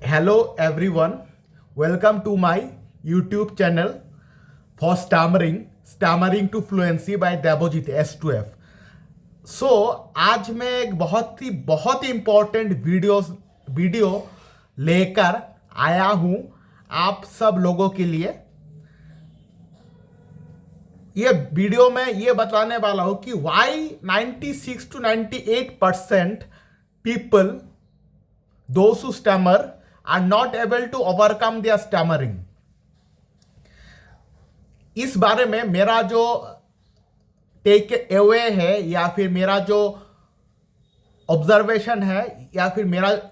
Hello everyone, welcome to my YouTube channel for Stammering to Fluency by Debojit S2F. आज मैं एक बहुत ही important video लेकर आया हूँ आप सब लोगों के लिए। ये वीडियो में ये बताने वाला हूँ कि why 96 to 98% people, those who stammer, are not able to overcome their stammering। इस बारे में मेरा जो टेक अवे है या फिर मेरा जो ऑब्जर्वेशन है या फिर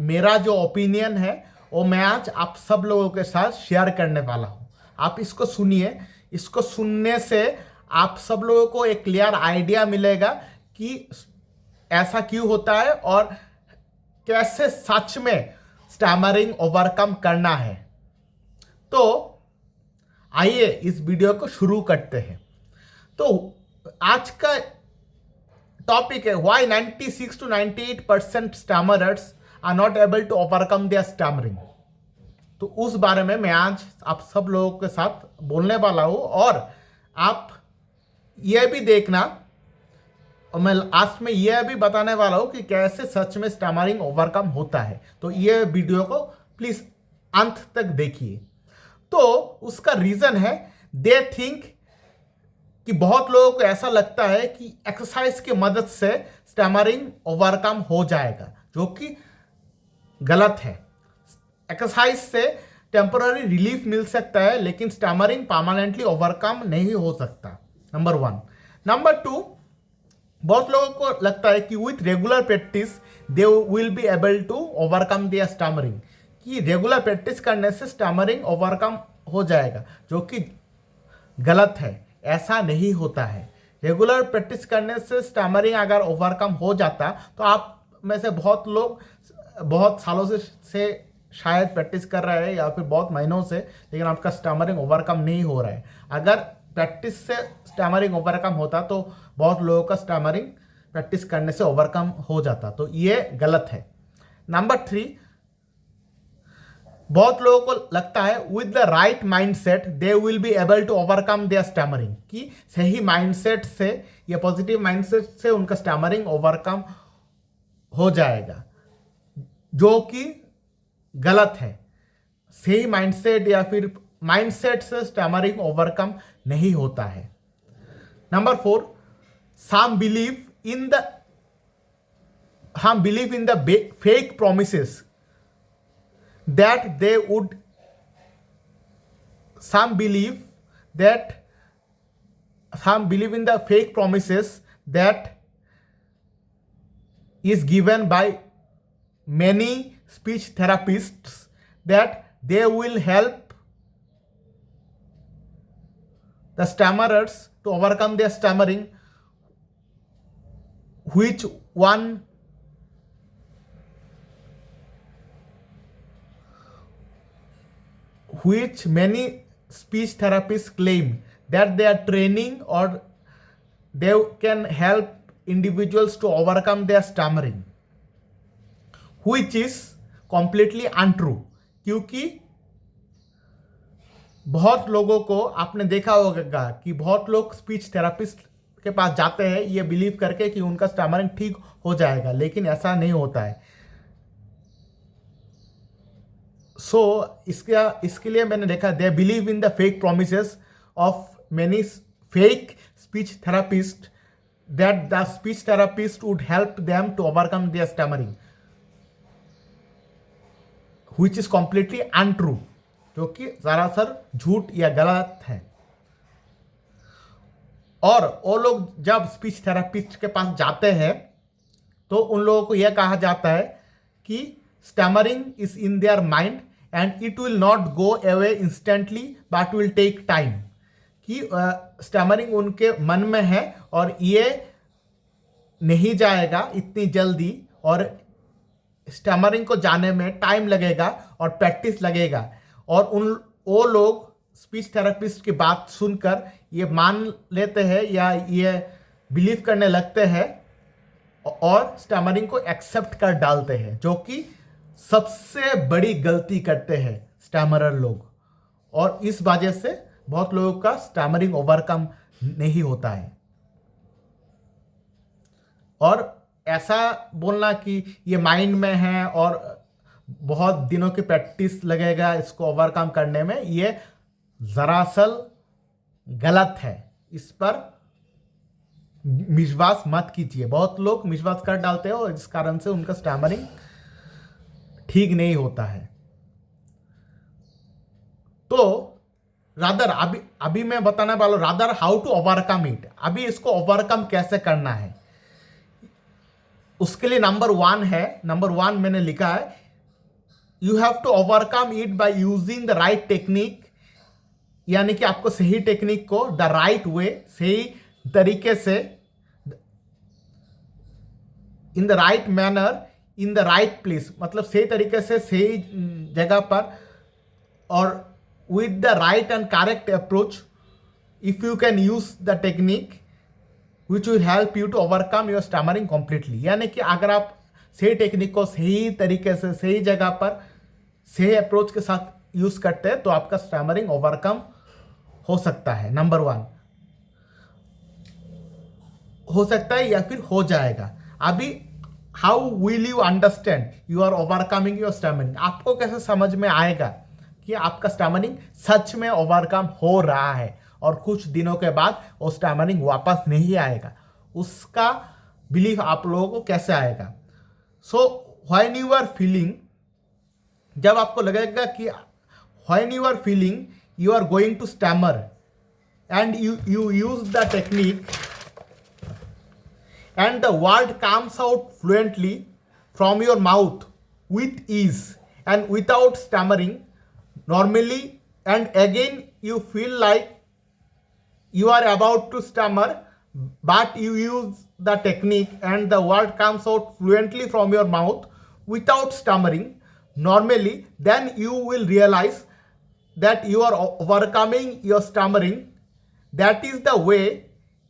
मेरा जो ओपिनियन है वो मैं आज आप सब लोगों के साथ शेयर करने वाला हूँ। आप इसको सुनिए। इसको सुनने से आप सब लोगों को एक क्लियर आइडिया मिलेगा कि ऐसा क्यों होता है और कैसे सच में स्टैमरिंग ओवरकम करना है। तो आइए इस वीडियो को शुरू करते हैं। तो आज का टॉपिक है why 96 to 98% stammerers are not able to overcome their stammering. तो उस बारे में मैं आज आप सब लोगों के साथ बोलने वाला हूँ और आप यह भी देखना और मैं लास्ट में यह भी बताने वाला हूँ कि कैसे सच में स्टैमरिंग ओवरकम होता है। तो ये वीडियो को प्लीज अंत तक देखिए। तो उसका रीजन है दे थिंक कि बहुत लोगों को ऐसा लगता है कि एक्सरसाइज की मदद से स्टैमरिंग ओवरकम हो जाएगा, जो कि गलत है। एक्सरसाइज से टेम्पररी रिलीफ मिल सकता है लेकिन स्टैमरिंग परमानेंटली ओवरकम नहीं हो सकता। नंबर 1। नंबर 2, बहुत लोगों को लगता है कि with regular practice they will be able to overcome their stammering, कि रेगुलर प्रैक्टिस करने से स्टैमरिंग ओवरकम हो जाएगा, जो कि गलत है। ऐसा नहीं होता है। रेगुलर प्रैक्टिस करने से स्टैमरिंग अगर ओवरकम हो जाता तो आप में से बहुत लोग बहुत सालों से शायद प्रैक्टिस कर रहे हैं या फिर बहुत महीनों से, लेकिन आपका स्टैमरिंग ओवरकम नहीं हो रहा है। अगर प्रैक्टिस से स्टैमरिंग ओवरकम होता तो बहुत लोगों का स्टैमरिंग प्रैक्टिस करने से ओवरकम हो जाता। तो ये गलत है। नंबर 3, बहुत लोगों को लगता है with the right mindset they will be able to overcome their stammering, कि सही माइंडसेट से या पॉजिटिव माइंडसेट से उनका स्टैमरिंग ओवरकम हो जाएगा, जो कि गलत है। सही माइंडसेट या फिर माइंडसेट से स्टैमरिंग ओवरकम नहीं होता है। Number 4, some believe in the fake promises that they would some believe in the fake promises that is given by many speech therapists that they will help the stammerers to overcome their stammering, which many speech therapists claim that they are training or they can help individuals to overcome their stammering, which is completely untrue। क्योंकि बहुत लोगों को आपने देखा होगा कि बहुत लोग स्पीच थेरापिस्ट के पास जाते हैं ये बिलीव करके कि उनका स्टैमरिंग ठीक हो जाएगा, लेकिन ऐसा नहीं होता है। इसके लिए मैंने देखा they believe in the fake promises of many fake speech therapist that the speech therapist would help them to overcome their stammering, which is completely untrue, जो कि सरासर झूठ या गलत है। और वो लोग जब स्पीच थेरापिस्ट के पास जाते हैं तो उन लोगों को यह कहा जाता है कि stammering is in their mind and it will not go away instantly but will take time, कि स्टैमरिंग उनके मन में है और ये नहीं जाएगा इतनी जल्दी और स्टैमरिंग को जाने में टाइम लगेगा और प्रैक्टिस लगेगा। और वो लोग स्पीच थेरेपिस्ट की बात सुनकर ये मान लेते हैं या ये बिलीव करने लगते हैं और स्टैमरिंग को एक्सेप्ट कर डालते हैं, जो कि सबसे बड़ी गलती करते हैं स्टैमरर लोग, और इस वजह से बहुत लोगों का स्टैमरिंग ओवरकम नहीं होता है। और ऐसा बोलना कि ये माइंड में है और बहुत दिनों की प्रैक्टिस लगेगा इसको ओवरकम करने में, ये दरअसल गलत है। इस पर विश्वास मत कीजिए। बहुत लोग विश्वास कर डालते हैं और इस कारण से उनका स्टैमरिंग ठीक नहीं होता है। तो रादर अभी मैं बताने वाला हूं rather how to overcome it. अभी इसको ओवरकम कैसे करना है, उसके लिए नंबर 1 मैंने लिखा है, you have to overcome it by using the right technique. यानी कि आपको सही टेक्निक को द राइट वे, सही तरीके से, in the right manner, in the right place, मतलब सही तरीके से सही जगह पर, और with the right and correct approach, if you can use the technique which will help you to overcome your stammering completely। यानी कि अगर आप सही टेक्निक को सही तरीके से सही जगह पर सही अप्रोच के साथ यूज करते हैं तो आपका स्टैमरिंग ओवरकम हो सकता है। नंबर 1 हो सकता है या फिर हो जाएगा। अभी how will you understand you are overcoming your stammering, आपको कैसे समझ में आएगा कि आपका स्टैमरिंग सच में ओवरकम हो रहा है और कुछ दिनों के बाद वो स्टैमरिंग वापस नहीं आएगा, उसका बिलीफ आप लोगों को कैसे आएगा। So when you are feeling, जब आपको लगेगा कि when you are feeling you are going to stammer and you use the technique and the word comes out fluently from your mouth with ease and without stammering normally, and again you feel like you are about to stammer but you use the technique and the word comes out fluently from your mouth without stammering normally, then you will realize that you are overcoming your stammering. That is the way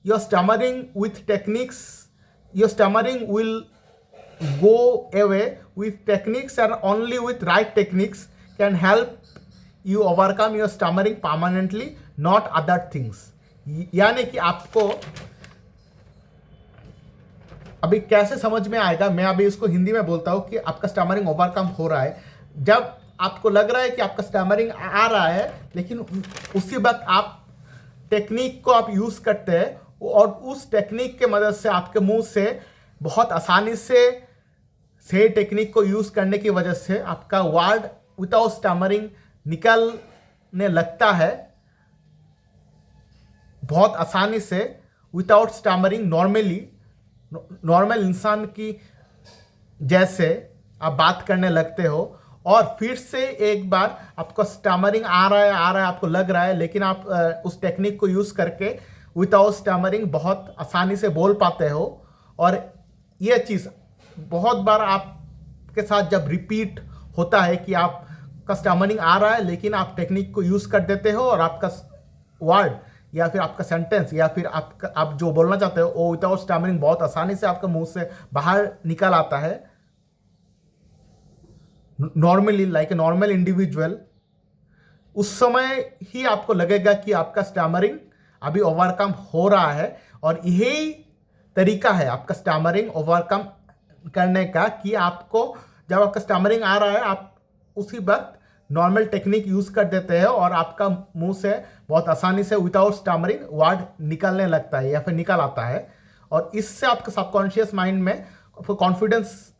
your stammering with techniques, your stammering will go away with techniques, and only with right techniques can help you overcome your stammering permanently, not other things। यानी कि आपको अभी कैसे समझ में आएगा, मैं अभी इसको हिंदी में बोलता हूँ कि आपका स्टैमरिंग ओवरकम हो रहा है। जब आपको लग रहा है कि आपका स्टैमरिंग आ रहा है लेकिन उसी वक्त आप टेक्निक को आप यूज करते हैं और उस टेक्निक के मदद से आपके मुंह से बहुत आसानी से सही टेक्निक को यूज करने की वजह से आपका वर्ड विदाउट स्टैमरिंग निकलने लगता है बहुत आसानी से, विदाउट स्टैमरिंग नॉर्मल इंसान की जैसे आप बात करने लगते हो। और फिर से एक बार आपको स्टैमरिंग आ रहा है आपको लग रहा है, लेकिन आप उस टेक्निक को यूज करके विदाउट स्टैमरिंग बहुत आसानी से बोल पाते हो। और ये चीज़ बहुत बार आपके साथ जब रिपीट होता है कि आपका स्टैमरिंग आ रहा है लेकिन आप टेक्निक को यूज़ कर देते हो और आपका वर्ड या फिर आपका सेंटेंस या फिर आप जो बोलना चाहते हो वो विदाउट स्टैमरिंग बहुत आसानी से आपके मुंह से बाहर निकल आता है normally, like a normal individual. उस समय ही आपको लगेगा कि आपका स्टैमरिंग अभी ओवरकम हो रहा है। और यही तरीका है आपका स्टैमरिंग ओवरकम करने का कि आपको जब आपका स्टैमरिंग आ रहा है आप उसी वक्त नॉर्मल टेक्निक यूज कर देते हैं और आपका मुंह से बहुत आसानी से विदाउट स्टैमरिंग वर्ड निकलने लगता है या फिर निकल आता है। और इससे आपका सबकॉन्शियस माइंड में आपको कॉन्फिडेंस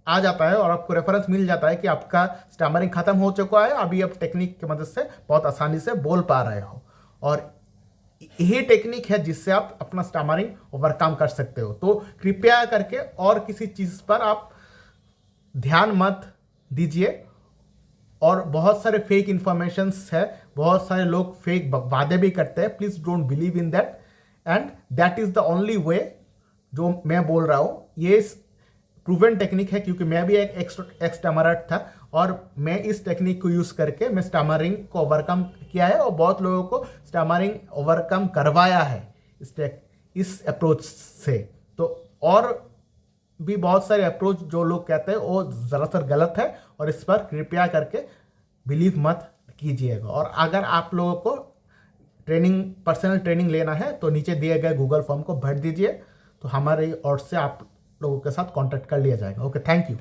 आ जाता है और आपको रेफरेंस मिल जाता है कि आपका स्टैमरिंग खत्म हो चुका है, अभी आप टेक्निक की मदद से बहुत आसानी से बोल पा रहे हो। और यही टेक्निक है जिससे आप अपना स्टैमरिंग ओवरकम कर सकते हो। तो कृपया करके और किसी चीज़ पर आप ध्यान मत दीजिए। और बहुत सारे फेक इन्फॉर्मेशंस है, बहुत सारे लोग फेक वादे भी करते हैं, please don't believe in that and that is the only way जो मैं बोल रहा हूँ। ये प्रूवन टेक्निक है क्योंकि मैं भी एक एक्स स्टैमरर था और मैं इस टेक्निक को यूज़ करके मैं स्टैमरिंग को ओवरकम किया है और बहुत लोगों को स्टैमरिंग ओवरकम करवाया है इस अप्रोच से। तो और भी बहुत सारे अप्रोच जो लोग कहते हैं वो ज़्यादातर गलत है, और इस पर कृपया करके बिलीव मत कीजिएगा। और अगर आप लोगों को पर्सनल ट्रेनिंग लेना है तो नीचे दिए गए गूगल फॉर्म को भर दीजिए, तो हमारे ओर से आप लोगों के साथ कांटेक्ट कर लिया जाएगा। Okay, thank you.